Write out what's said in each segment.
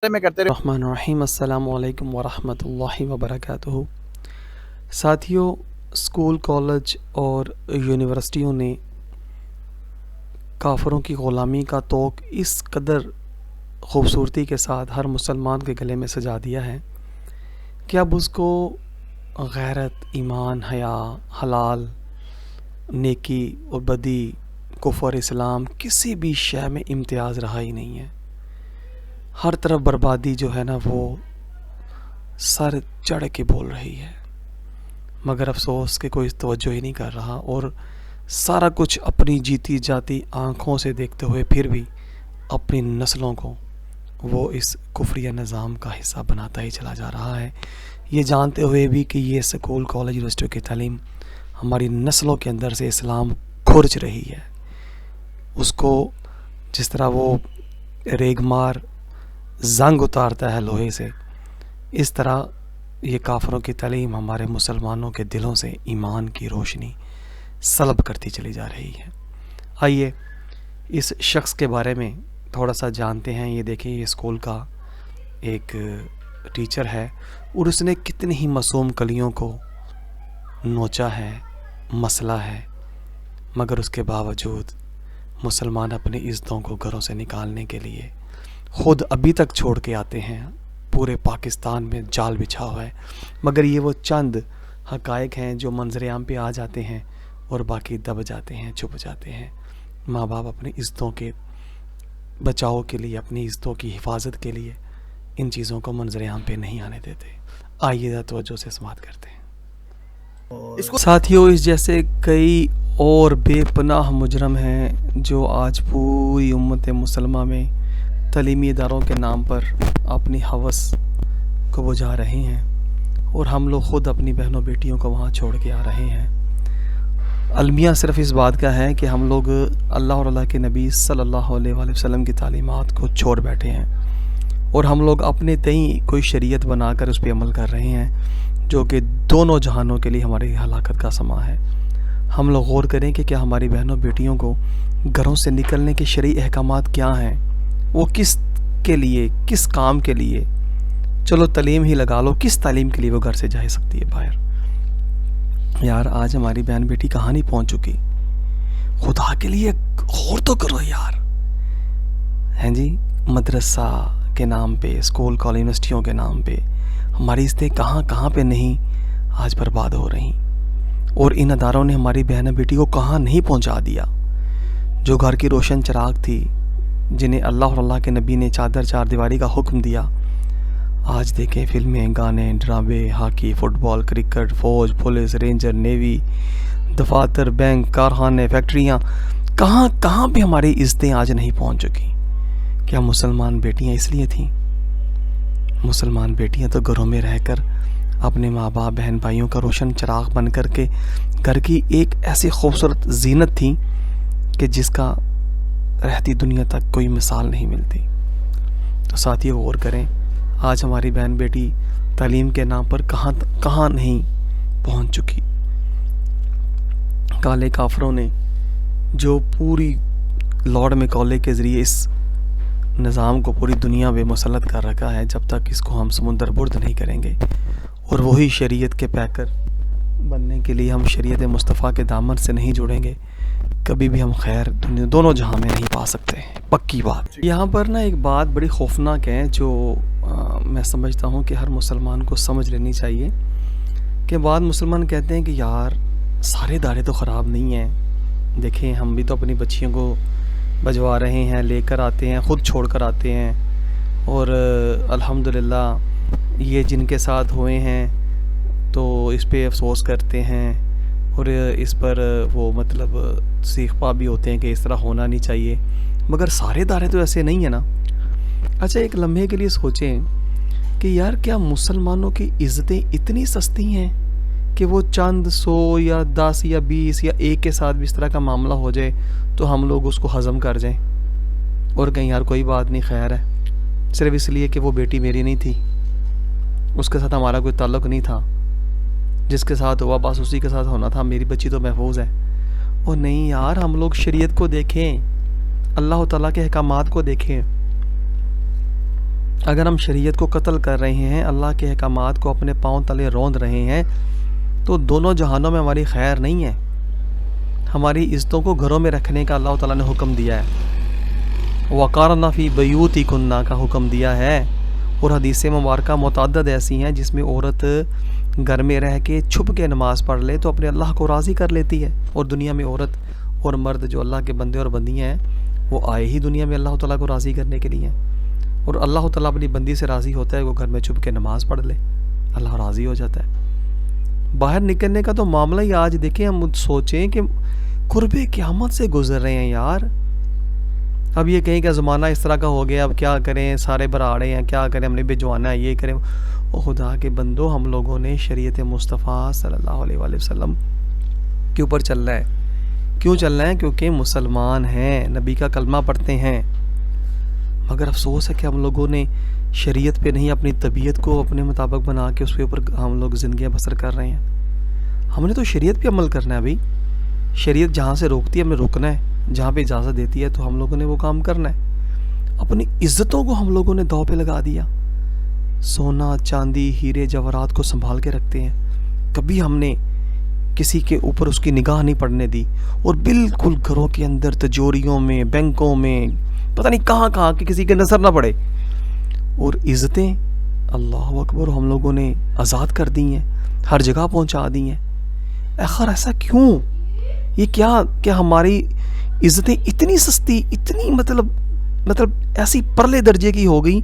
میں کرتے رہے۔ الرحمن الرحیم، السلام علیکم ورحمۃ اللہ وبرکاتہ۔ ساتھیوں، اسکول، کالج اور یونیورسٹیوں نے کافروں کی غلامی کا طوق اس قدر خوبصورتی کے ساتھ ہر مسلمان کے گلے میں سجا دیا ہے کہ اب اس کو غیرت، ایمان، حیا، حلال، نیکی اور بدی، کفر، اسلام، کسی بھی شے میں امتیاز رہا ہی نہیں ہے۔ ہر طرف بربادی جو ہے نا وہ سر چڑھ کے بول رہی ہے، مگر افسوس کہ کوئی توجہ ہی نہیں کر رہا، اور سارا کچھ اپنی جیتی جاتی آنکھوں سے دیکھتے ہوئے پھر بھی اپنی نسلوں کو وہ اس کفریہ نظام کا حصہ بناتا ہی چلا جا رہا ہے، یہ جانتے ہوئے بھی کہ یہ سکول، کالج، یونیورسٹیوں کی تعلیم ہماری نسلوں کے اندر سے اسلام کھرچ رہی ہے۔ اس کو جس طرح وہ ریگ مار زنگ اتارتا ہے لوہے سے، اس طرح یہ کافروں کی تعلیم ہمارے مسلمانوں کے دلوں سے ایمان کی روشنی سلب کرتی چلی جا رہی ہے۔ آئیے اس شخص کے بارے میں تھوڑا سا جانتے ہیں۔ یہ دیکھیں، یہ اسکول کا ایک ٹیچر ہے اور اس نے کتنی ہی معصوم کلیوں کو نوچا ہے، مسئلہ ہے، مگر اس کے باوجود مسلمان اپنی عزتوں کو گھروں سے نکالنے کے لیے خود ابھی تک چھوڑ کے آتے ہیں۔ پورے پاکستان میں جال بچھا ہوا ہے، مگر یہ وہ چند حقائق ہیں جو منظر عام پہ آ جاتے ہیں اور باقی دب جاتے ہیں، چھپ جاتے ہیں۔ ماں باپ اپنی عزتوں کے بچاؤ کے لیے، اپنی عزتوں کی حفاظت کے لیے ان چیزوں کو منظر عام پہ نہیں آنے دیتے۔ آئیے ذرا توجہ سے سماعت کرتے ہیں۔ ساتھیوں، اس جیسے کئی اور بے پناہ مجرم ہیں جو آج پوری امت مسلمہ میں تعلیمی اداروں کے نام پر اپنی ہوس کو بجھا رہے ہیں، اور ہم لوگ خود اپنی بہنوں بیٹیوں کو وہاں چھوڑ کے آ رہے ہیں۔ المیہ صرف اس بات کا ہے کہ ہم لوگ اللہ اور اللہ کے نبی صلی اللہ علیہ وآلہ وسلم کی تعلیمات کو چھوڑ بیٹھے ہیں، اور ہم لوگ اپنے تئیں کوئی شریعت بنا کر اس پہ عمل کر رہے ہیں جو کہ دونوں جہانوں کے لیے ہماری ہلاکت کا سما ہے۔ ہم لوگ غور کریں کہ کیا ہماری بہنوں بیٹیوں کو گھروں سے نکلنے کے شرعی احکامات کیا ہیں، وہ کس کے لیے، کس کام کے لیے، چلو تعلیم ہی لگا لو، کس تعلیم کے لیے وہ گھر سے جا سکتی ہے باہر۔ یار آج ہماری بہن بیٹی کہاں نہیں پہنچ چکی؟ خدا کے لیے غور تو کرو یار۔ ہیں جی، مدرسہ کے نام پہ، اسکول، کالج، یونیورسٹیوں کے نام پہ ہماری عزتیں کہاں کہاں پہ نہیں آج برباد ہو رہی، اور ان اداروں نے ہماری بہن بیٹی کو کہاں نہیں پہنچا دیا۔ جو گھر کی روشن چراغ تھی، جنہیں اللہ اور اللہ کے نبی نے چادر چار دیواری کا حکم دیا، آج دیکھیں فلمیں، گانے، ڈرامے، ہاکی، فٹ بال، کرکٹ، فوج، پولیس، رینجر، نیوی، دفاتر، بینک، کارخانے، فیکٹریاں، کہاں کہاں پہ ہماری عزتیں آج نہیں پہنچ چکی۔ کیا مسلمان بیٹیاں اس لیے تھیں؟ مسلمان بیٹیاں تو گھروں میں رہ کر اپنے ماں باپ، بہن بھائیوں کا روشن چراغ بن کر کے گھر کی ایک ایسی خوبصورت زینت تھیں کہ جس کا رہتی دنیا تک کوئی مثال نہیں ملتی۔ تو ساتھی غور کریں، آج ہماری بہن بیٹی تعلیم کے نام پر کہاں کہاں نہیں پہنچ چکی۔ کالے کافروں نے جو پوری لارڈ میکالے کے ذریعے اس نظام کو پوری دنیا میں مسلط کر رکھا ہے، جب تک اس کو ہم سمندر برد نہیں کریں گے اور وہی شریعت کے پیکر بننے کے لیے ہم شریعت مصطفیٰ کے دامن سے نہیں جڑیں گے، کبھی بھی ہم خیر دونوں جہاں میں نہیں پا سکتے، پکی بات۔ یہاں پر نا ایک بات بڑی خوفناک ہے جو میں سمجھتا ہوں کہ ہر مسلمان کو سمجھ لینی چاہیے، کہ بعض مسلمان کہتے ہیں کہ یار سارے ادارے تو خراب نہیں ہیں، دیکھیں ہم بھی تو اپنی بچیوں کو بھجوا رہے ہیں، لے کر آتے ہیں، خود چھوڑ کر آتے ہیں، اور الحمدللہ یہ جن کے ساتھ ہوئے ہیں تو اس پہ افسوس کرتے ہیں، اور اس پر وہ مطلب سیخ پا بھی ہوتے ہیں کہ اس طرح ہونا نہیں چاہیے، مگر سارے ادارے تو ایسے نہیں ہیں نا۔ اچھا ایک لمحے کے لیے سوچیں کہ یار کیا مسلمانوں کی عزتیں اتنی سستی ہیں کہ وہ چند 100 یا 10 یا 20 یا ایک کے ساتھ بھی اس طرح کا معاملہ ہو جائے تو ہم لوگ اس کو ہضم کر جائیں اور کہیں یار کوئی بات نہیں، خیر ہے، صرف اس لیے کہ وہ بیٹی میری نہیں تھی، اس کے ساتھ ہمارا کوئی تعلق نہیں تھا، جس کے ساتھ ہوا بس اسی کے ساتھ ہونا تھا، میری بچی تو محفوظ ہے۔ اور نہیں یار، ہم لوگ شریعت کو دیکھیں، اللہ تعالیٰ کے احکامات کو دیکھیں۔ اگر ہم شریعت کو قتل کر رہے ہیں، اللہ کے احکامات کو اپنے پاؤں تلے روند رہے ہیں، تو دونوں جہانوں میں ہماری خیر نہیں ہے۔ ہماری عزتوں کو گھروں میں رکھنے کا اللہ تعالیٰ نے حکم دیا ہے، وَقَرْنَ فِي بُيُوتِكُنَّ کا حکم دیا ہے، اور حدیث مبارکہ متعدد ایسی ہیں جس میں عورت گھر میں رہ کے چھپ کے نماز پڑھ لے تو اپنے اللہ کو راضی کر لیتی ہے، اور دنیا میں عورت اور مرد جو اللہ کے بندے اور بندیاں ہیں وہ آئے ہی دنیا میں اللہ تعالیٰ کو راضی کرنے کے لیے ہیں، اور اللہ تعالیٰ اپنی بندی سے راضی ہوتا ہے، وہ گھر میں چھپ کے نماز پڑھ لے، اللہ راضی ہو جاتا ہے۔ باہر نکلنے کا تو معاملہ ہی آج دیکھیں، ہم سوچیں کہ قرب قیامت سے گزر رہے ہیں یار۔ اب یہ کہیں کہ زمانہ اس طرح کا ہو گیا، اب کیا کریں، سارے براڑے ہیں، کیا کریں، ہم نے بھجوانا ہے، یہ کریں۔ او خدا کے بندو، ہم لوگوں نے شریعت مصطفیٰ صلی اللہ علیہ وآلہ وسلم کے اوپر چلنا ہے۔ کیوں چلنا ہے؟ کیونکہ مسلمان ہیں، نبی کا کلمہ پڑھتے ہیں، مگر افسوس ہے کہ ہم لوگوں نے شریعت پہ نہیں، اپنی طبیعت کو اپنے مطابق بنا کے اس کے اوپر ہم لوگ زندگیاں بسر کر رہے ہیں۔ ہم نے تو شریعت پہ عمل کرنا ہے بھائی، شریعت جہاں سے روکتی ہے ہم نے روکنا ہے، جہاں پہ اجازت دیتی ہے تو ہم لوگوں نے وہ کام کرنا ہے۔ اپنی عزتوں کو ہم لوگوں نے داؤ پہ لگا دیا، سونا چاندی ہیرے جواہرات کو سنبھال کے رکھتے ہیں، کبھی ہم نے کسی کے اوپر اس کی نگاہ نہیں پڑنے دی، اور بالکل گھروں کے اندر تجوریوں میں بینکوں میں پتہ نہیں کہاں کہاں کہ کسی کے نظر نہ پڑے، اور عزتیں اللہ اکبر ہم لوگوں نے آزاد کر دی ہیں، ہر جگہ پہنچا دی ہیں۔ آخر ایسا کیوں؟ یہ کیا ہماری عزتیں اتنی سستی، اتنی مطلب ایسی پرلے درجے کی ہو گئی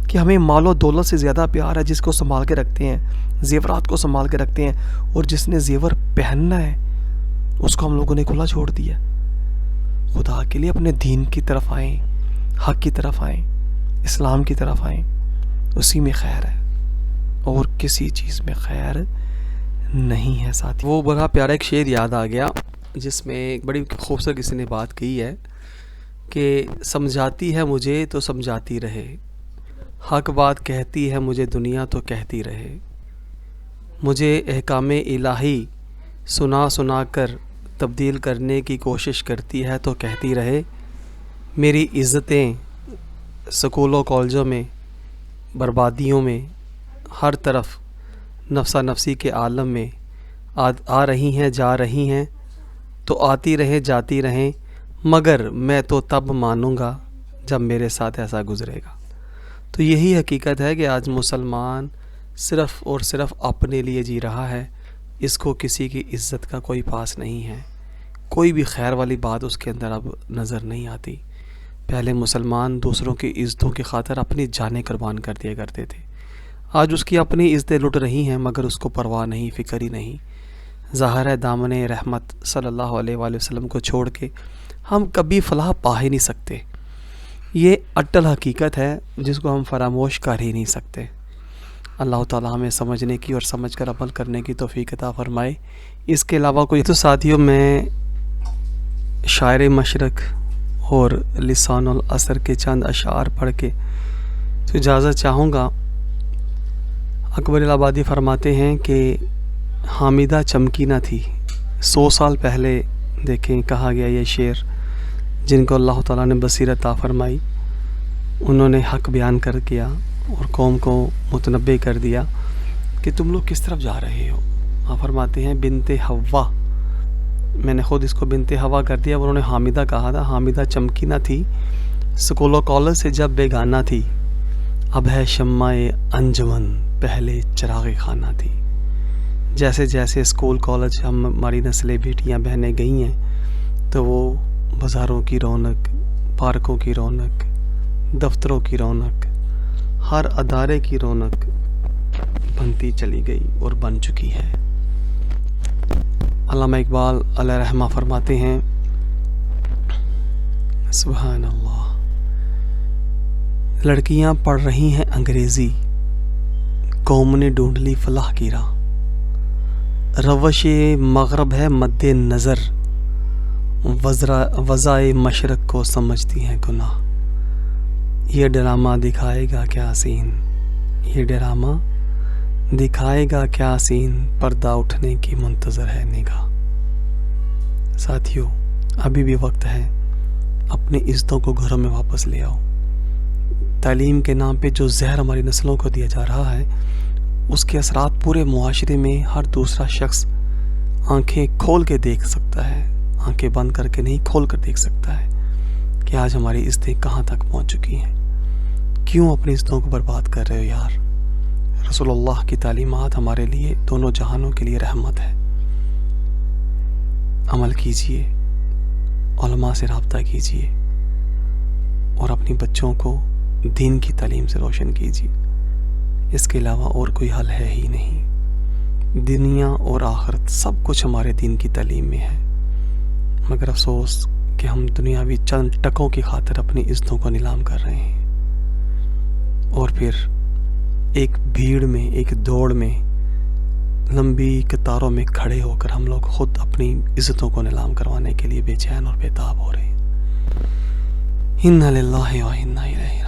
کہ ہمیں مال و دولت سے زیادہ پیار ہے، جس کو سنبھال کے رکھتے ہیں، زیورات کو سنبھال کے رکھتے ہیں، اور جس نے زیور پہننا ہے اس کو ہم لوگوں نے کھلا چھوڑ دیا۔ خدا کے لیے اپنے دین کی طرف آئیں، حق کی طرف آئیں، اسلام کی طرف آئیں، اسی میں خیر ہے اور کسی چیز میں خیر نہیں ہے ساتھی۔ وہ بڑا پیارا ایک شعر یاد آ گیا جس میں ایک بڑی خوبصورت کسی نے بات کہی ہے کہ سمجھاتی ہے مجھے تو سمجھاتی رہے، حق بات کہتی ہے مجھے دنیا تو کہتی رہے، مجھے احکام الہی سنا سنا کر تبدیل کرنے کی کوشش کرتی ہے تو کہتی رہے، میری عزتیں سکولوں کالجوں میں بربادیوں میں ہر طرف نفسا نفسی کے عالم میں آ رہی ہیں جا رہی ہیں، تو آتی رہیں جاتی رہیں، مگر میں تو تب مانوں گا جب میرے ساتھ ایسا گزرے گا۔ تو یہی حقیقت ہے کہ آج مسلمان صرف اور صرف اپنے لیے جی رہا ہے، اس کو کسی کی عزت کا کوئی پاس نہیں ہے، کوئی بھی خیر والی بات اس کے اندر اب نظر نہیں آتی۔ پہلے مسلمان دوسروں کی عزتوں کی خاطر اپنی جانیں قربان کر دیا کرتے تھے، آج اس کی اپنی عزتیں لٹ رہی ہیں مگر اس کو پرواہ نہیں، فکر ہی نہیں۔ ظاہر ہے دامن رحمت صلی اللہ علیہ وآلہ وسلم کو چھوڑ کے ہم کبھی فلاح پا ہی نہیں سکتے، یہ اٹل حقیقت ہے جس کو ہم فراموش کر ہی نہیں سکتے۔ اللہ تعالیٰ ہمیں سمجھنے کی اور سمجھ کر عمل کرنے کی توفیق عطا فرمائے۔ اس کے علاوہ کوئی تو ساتھیوں، میں شاعر مشرق اور لسان العصر کے چند اشعار پڑھ کے تو اجازت چاہوں گا۔ اکبر الآبادی فرماتے ہیں کہ حامدہ چمکی نہ تھی، 100 سال پہلے دیکھیں کہا گیا یہ شعر، جن کو اللہ تعالیٰ نے بصیرت عطا فرمائی، انہوں نے حق بیان کر دیا اور قوم کو متنبع کر دیا کہ تم لوگ کس طرف جا رہے ہو۔ آپ فرماتے ہیں بنت حوا، میں نے خود اس کو بنت حوا کر دیا، انہوں نے حامدہ کہا تھا، حامدہ چمکی نہ تھی، سکول و کالج سے جب بیگانہ تھی، اب ہے شمع انجمن پہلے چراغ خانہ تھی۔ جیسے جیسے اسکول کالج ہماری نسلیں بیٹیاں بہنیں گئی ہیں تو وہ بازاروں کی رونق، پارکوں کی رونق، دفتروں کی رونق، ہر ادارے کی رونق بنتی چلی گئی اور بن چکی ہے۔ علامہ اقبال علیہ رحمہ فرماتے ہیں سبحان اللہ، لڑکیاں پڑھ رہی ہیں انگریزی، قوم نے ڈھونڈ لی فلاح کی راہ، روش مغرب ہے مد نظر، وضائے مشرق کو سمجھتی ہیں گناہ، یہ ڈرامہ دکھائے گا کیا سین، یہ ڈرامہ دکھائے گا کیا سین، پردہ اٹھنے کی منتظر ہے نگاہ۔ ساتھیو، ابھی بھی وقت ہے، اپنی عزتوں کو گھروں میں واپس لے آؤ، تعلیم کے نام پہ جو زہر ہماری نسلوں کو دیا جا رہا ہے، اس کے اثرات پورے معاشرے میں ہر دوسرا شخص آنکھیں کھول کے دیکھ سکتا ہے، آنکھیں بند کر کے نہیں کھول کر دیکھ سکتا ہے کہ آج ہماری عزتیں کہاں تک پہنچ چکی ہیں۔ کیوں اپنی عزتوں کو برباد کر رہے ہو یار؟ رسول اللہ کی تعلیمات ہمارے لیے دونوں جہانوں کے لیے رحمت ہے۔ عمل کیجئے، علماء سے رابطہ کیجئے اور اپنی بچوں کو دین کی تعلیم سے روشن کیجئے۔ اس کے علاوہ اور کوئی حل ہے ہی نہیں۔ دنیا اور آخرت سب کچھ ہمارے دین کی تعلیم میں ہے، مگر افسوس کہ ہم دنیاوی چند ٹکوں کی خاطر اپنی عزتوں کو نیلام کر رہے ہیں، اور پھر ایک بھیڑ میں، ایک دوڑ میں، لمبی قطاروں میں کھڑے ہو کر ہم لوگ خود اپنی عزتوں کو نیلام کروانے کے لیے بے چین اور بے تاب ہو رہے ہیں۔ انا للہ و انا الیہ